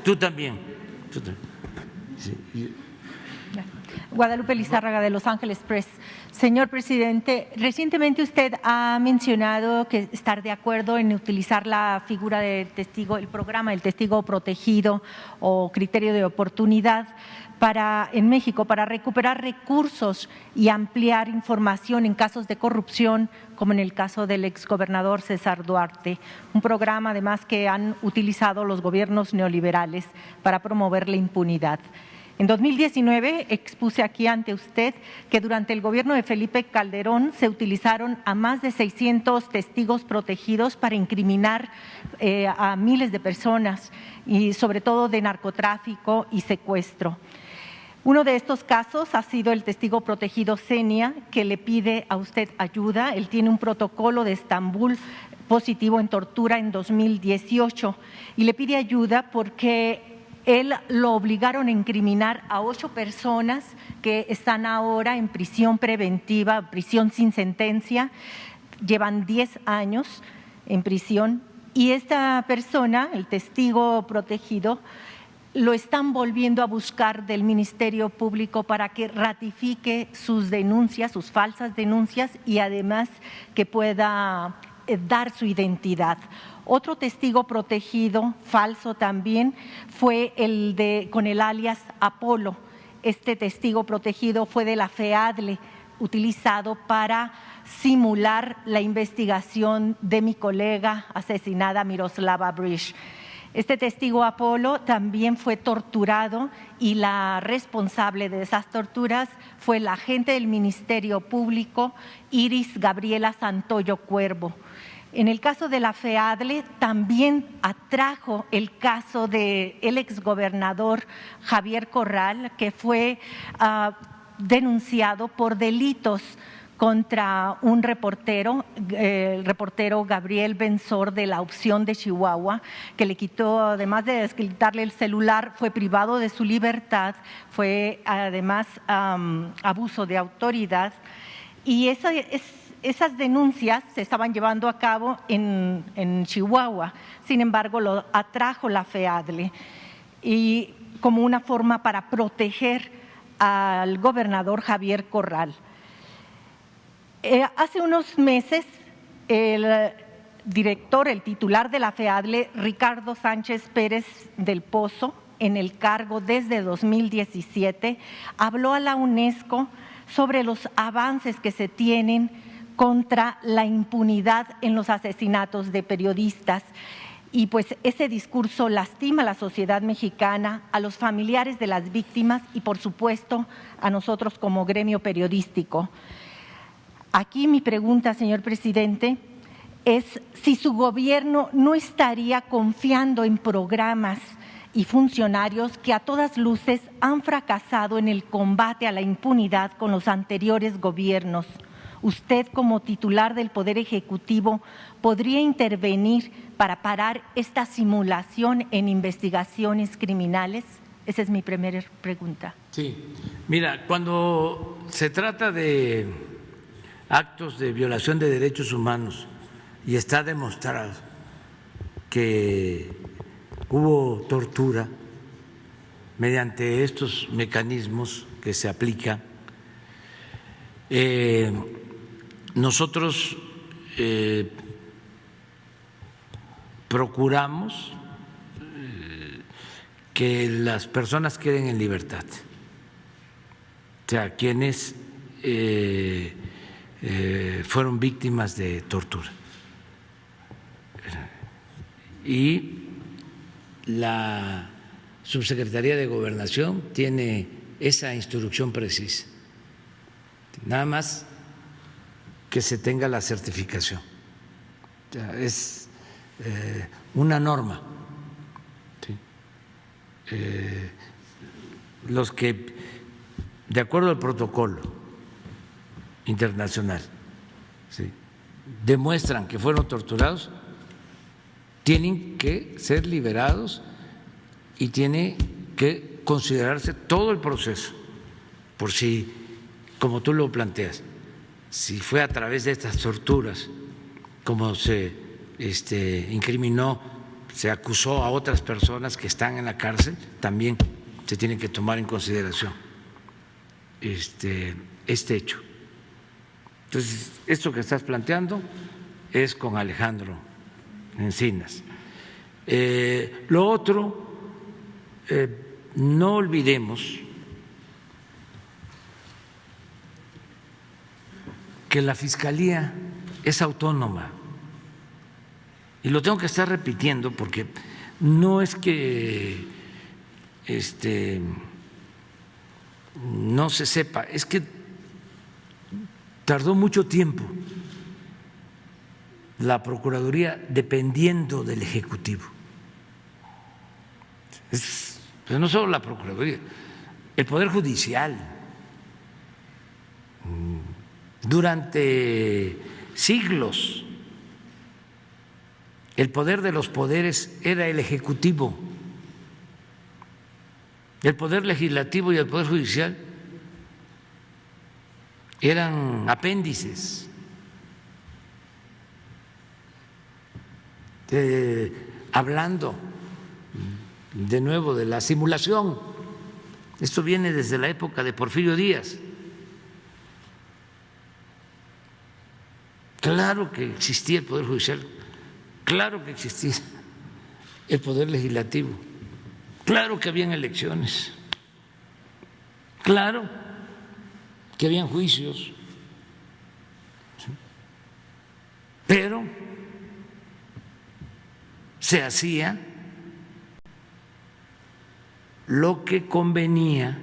Tú también. Sí. Guadalupe Lizárraga, de Los Ángeles Press. Señor presidente, recientemente usted ha mencionado que estar de acuerdo en utilizar la figura del testigo, el programa del testigo protegido o criterio de oportunidad en México para recuperar recursos y ampliar información en casos de corrupción, como en el caso del exgobernador César Duarte, un programa además que han utilizado los gobiernos neoliberales para promover la impunidad. En 2019 expuse aquí ante usted que durante el gobierno de Felipe Calderón se utilizaron a más de 600 testigos protegidos para incriminar a miles de personas y sobre todo de narcotráfico y secuestro. Uno de estos casos ha sido el testigo protegido Zenia, que le pide a usted ayuda. Él tiene un protocolo de Estambul positivo en tortura en 2018 y le pide ayuda porque él lo obligaron a incriminar a 8 personas que están ahora en prisión preventiva, prisión sin sentencia, llevan 10 años en prisión y esta persona, el testigo protegido, lo están volviendo a buscar del Ministerio Público para que ratifique sus denuncias, sus falsas denuncias y además que pueda dar su identidad. Otro testigo protegido, falso también, fue con el alias Apolo. Este testigo protegido fue de la FEADLE, utilizado para simular la investigación de mi colega asesinada Miroslava Brysh. Este testigo Apolo también fue torturado y la responsable de esas torturas fue la agente del Ministerio Público, Iris Gabriela Santoyo Cuervo. En el caso de la FEADLE también atrajo el caso del exgobernador Javier Corral, que fue denunciado por delitos contra un reportero, el reportero Gabriel Benzor de La Opción de Chihuahua, que le quitó, además de quitarle el celular, fue privado de su libertad, fue además abuso de autoridad. Y esas denuncias se estaban llevando a cabo en Chihuahua, sin embargo lo atrajo la FEADLE y como una forma para proteger al gobernador Javier Corral. Hace unos meses el titular de la FEADLE, Ricardo Sánchez Pérez del Pozo, en el cargo desde 2017, habló a la UNESCO sobre los avances que se tienen contra la impunidad en los asesinatos de periodistas. Y pues ese discurso lastima a la sociedad mexicana, a los familiares de las víctimas y por supuesto a nosotros como gremio periodístico. Aquí mi pregunta, señor presidente, es si su gobierno no estaría confiando en programas y funcionarios que a todas luces han fracasado en el combate a la impunidad con los anteriores gobiernos. Usted, como titular del Poder Ejecutivo, ¿podría intervenir para parar esta simulación en investigaciones criminales? Esa es mi primera pregunta. Sí, mira, cuando se trata de actos de violación de derechos humanos y está demostrado que hubo tortura mediante estos mecanismos que se aplican, nosotros procuramos que las personas queden en libertad, o sea, quienes fueron víctimas de tortura. Y la Subsecretaría de Gobernación tiene esa instrucción precisa. Nada más que se tenga la certificación. O sea, es una norma. ¿Sí? Los que, de acuerdo al protocolo internacional, ¿sí?, demuestran que fueron torturados, tienen que ser liberados y tiene que considerarse todo el proceso, por si, como tú lo planteas, si fue a través de estas torturas, como se incriminó se acusó a otras personas que están en la cárcel, también se tiene que tomar en consideración este hecho. Entonces, esto que estás planteando es con Alejandro Encinas. Lo otro, no olvidemos que la Fiscalía es autónoma. Y lo tengo que estar repitiendo porque no es que no se sepa, es que tardó mucho tiempo la Procuraduría dependiendo del Ejecutivo. Pero no solo la Procuraduría, el Poder Judicial. Durante siglos el poder de los poderes era el Ejecutivo. El Poder Legislativo y el Poder Judicial eran apéndices. Hablando de nuevo de la simulación, esto viene desde la época de Porfirio Díaz. Claro que existía el Poder Judicial, claro que existía el Poder Legislativo, claro que habían elecciones, claro que habían juicios, pero se hacía lo que convenía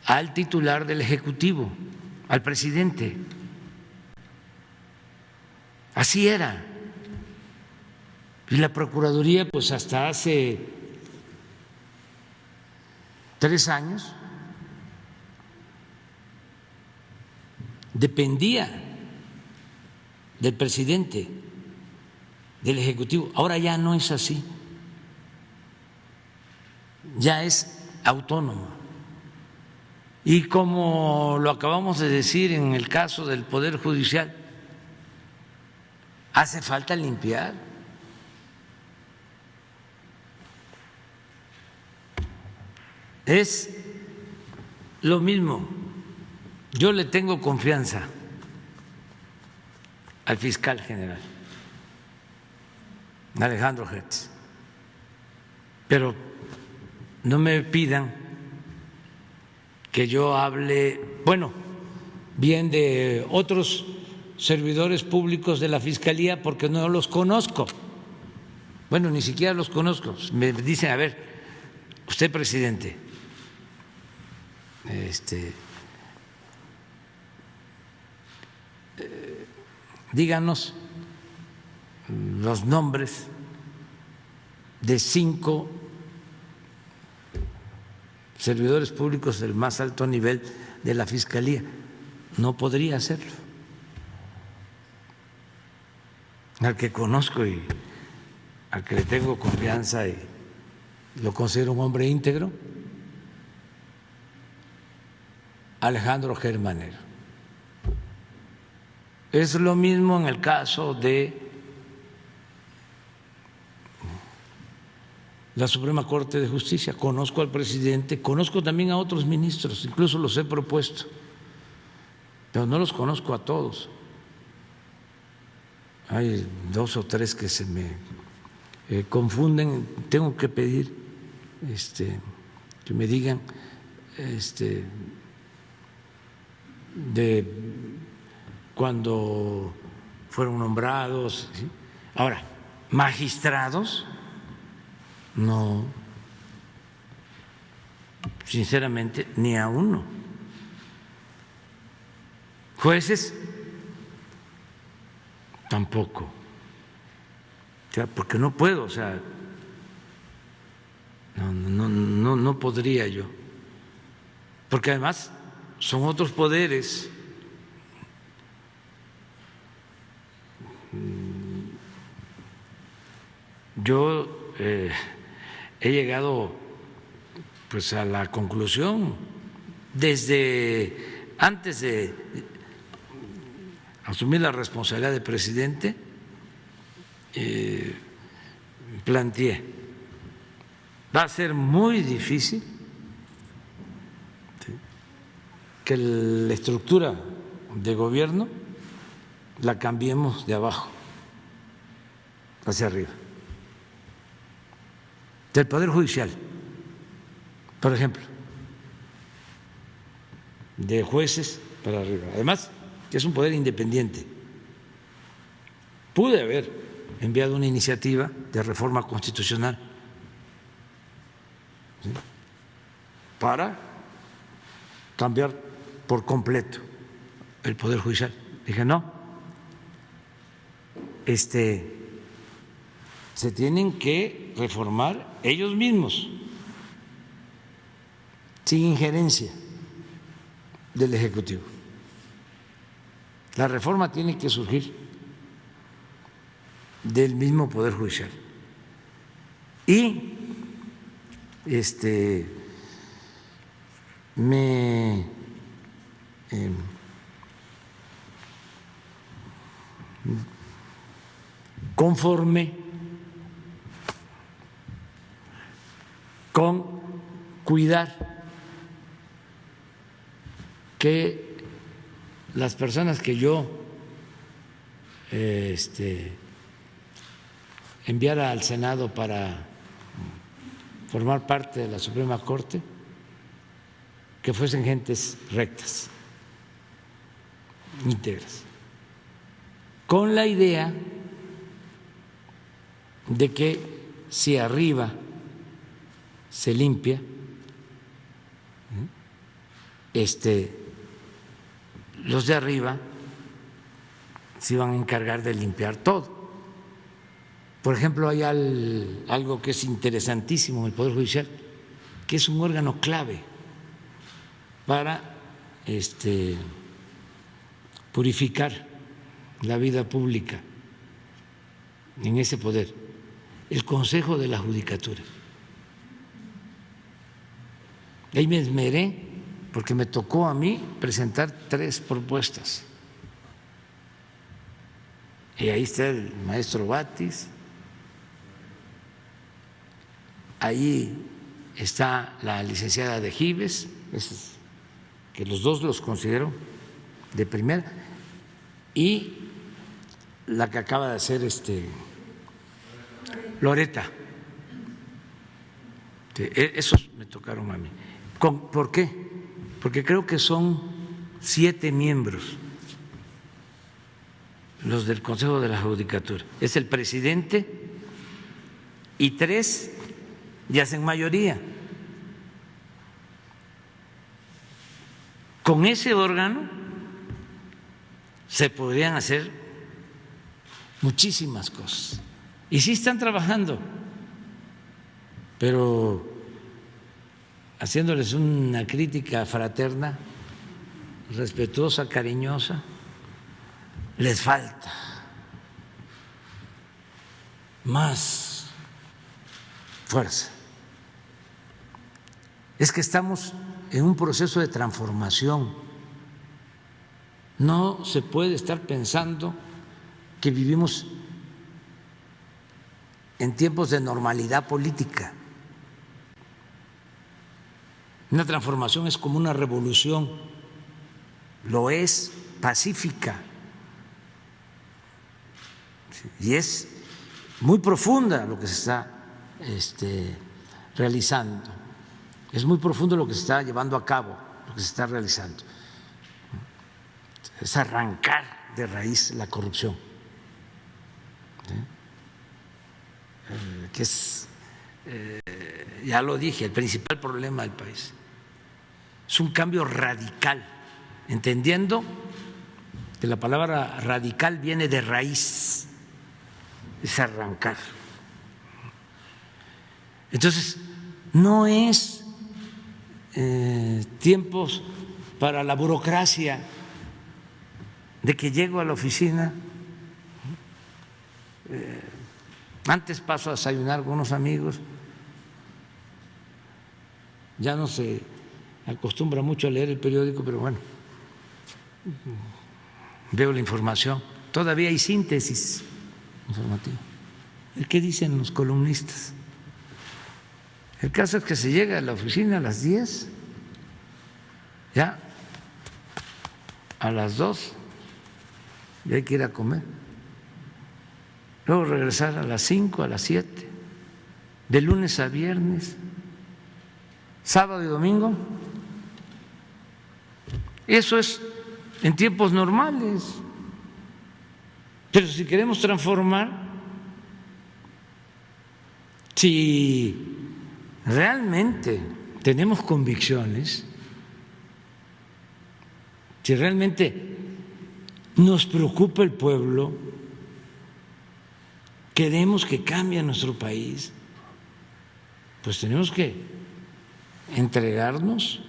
al titular del Ejecutivo, al presidente. Así era. Y la Procuraduría, pues hasta hace 3 años, dependía del presidente, del Ejecutivo. Ahora ya no es así. Ya es autónomo. Y como lo acabamos de decir en el caso del Poder Judicial, hace falta limpiar. Es lo mismo. Yo le tengo confianza al fiscal general, Alejandro Hertz, pero no me pidan que yo hable, bueno, bien de otros servidores públicos de la Fiscalía porque no los conozco. Bueno, ni siquiera los conozco. Me dicen, a ver, usted presidente, díganos los nombres de 5 servidores públicos del más alto nivel de la Fiscalía. No podría hacerlo. Al que conozco y al que le tengo confianza y lo considero un hombre íntegro, Alejandro Germanero. Es lo mismo en el caso de la Suprema Corte de Justicia. Conozco al presidente, conozco también a otros ministros, incluso los he propuesto, pero no los conozco a todos. Hay 2 o 3 que se me confunden. Tengo que pedir que me digan de cuando fueron nombrados, ¿sí? Ahora, magistrados, no, sinceramente, ni a uno. Jueces, tampoco. O sea, porque no puedo, o sea, no podría yo. Porque además son otros poderes. Yo he llegado pues a la conclusión desde antes de asumir la responsabilidad de presidente planteé. Va a ser muy difícil que la estructura de gobierno la cambiemos de abajo hacia arriba. Del Poder Judicial, por ejemplo, de jueces para arriba. Además, que es un poder independiente. Pude haber enviado una iniciativa de reforma constitucional, ¿sí?, para cambiar por completo el Poder Judicial. Dije, no, se tienen que reformar ellos mismos, sin injerencia del Ejecutivo. La reforma tiene que surgir del mismo Poder Judicial. Y me conforme con cuidar que las personas que yo enviara al Senado para formar parte de la Suprema Corte, que fuesen gentes rectas, íntegras, con la idea de que si arriba se limpia, los de arriba se iban a encargar de limpiar todo. Por ejemplo, hay algo que es interesantísimo en el Poder Judicial, que es un órgano clave para purificar la vida pública en ese poder, el Consejo de la Judicatura. Ahí me esmeré porque me tocó a mí presentar 3 propuestas. Y ahí está el maestro Batis, ahí está la licenciada de Gives, que los dos los considero de primera, y la que acaba de hacer Loreta. Esos me tocaron a mí. ¿Por qué? Porque creo que son 7 miembros los del Consejo de la Judicatura. Es el presidente y 3 ya hacen mayoría. Con ese órgano se podrían hacer muchísimas cosas. Y sí están trabajando, pero haciéndoles una crítica fraterna, respetuosa, cariñosa, les falta más fuerza. Es que estamos en un proceso de transformación. No se puede estar pensando que vivimos en tiempos de normalidad política. Una transformación es como una revolución, lo es, pacífica, y es muy profunda lo que se está realizando, es muy profundo lo que se está llevando a cabo, lo que se está realizando. Es arrancar de raíz la corrupción, que es, ya lo dije, el principal problema del país. Es un cambio radical, entendiendo que la palabra radical viene de raíz, es arrancar. Entonces, no es tiempos para la burocracia de que llego a la oficina, antes paso a desayunar con unos amigos, ya no se acostumbra mucho a leer el periódico, pero bueno, veo la información, todavía hay síntesis informativa. ¿Qué dicen los columnistas? El caso es que se llega a la oficina a las 10, ya a las 2 y hay que ir a comer. Luego regresar a las 5, a las 7, de lunes a viernes, sábado y domingo. Eso es en tiempos normales. Pero si queremos transformar, si realmente tenemos convicciones, si realmente nos preocupa el pueblo, queremos que cambie nuestro país, pues tenemos que entregarnos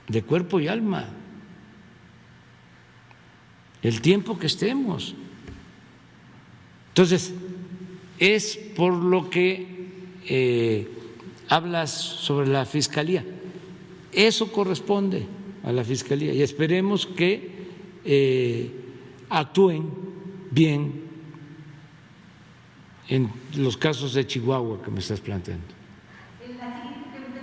de cuerpo y alma el tiempo que estemos. Entonces, es por lo que hablas sobre la Fiscalía. Eso corresponde a la Fiscalía y esperemos que actúen bien en los casos de Chihuahua que me estás planteando.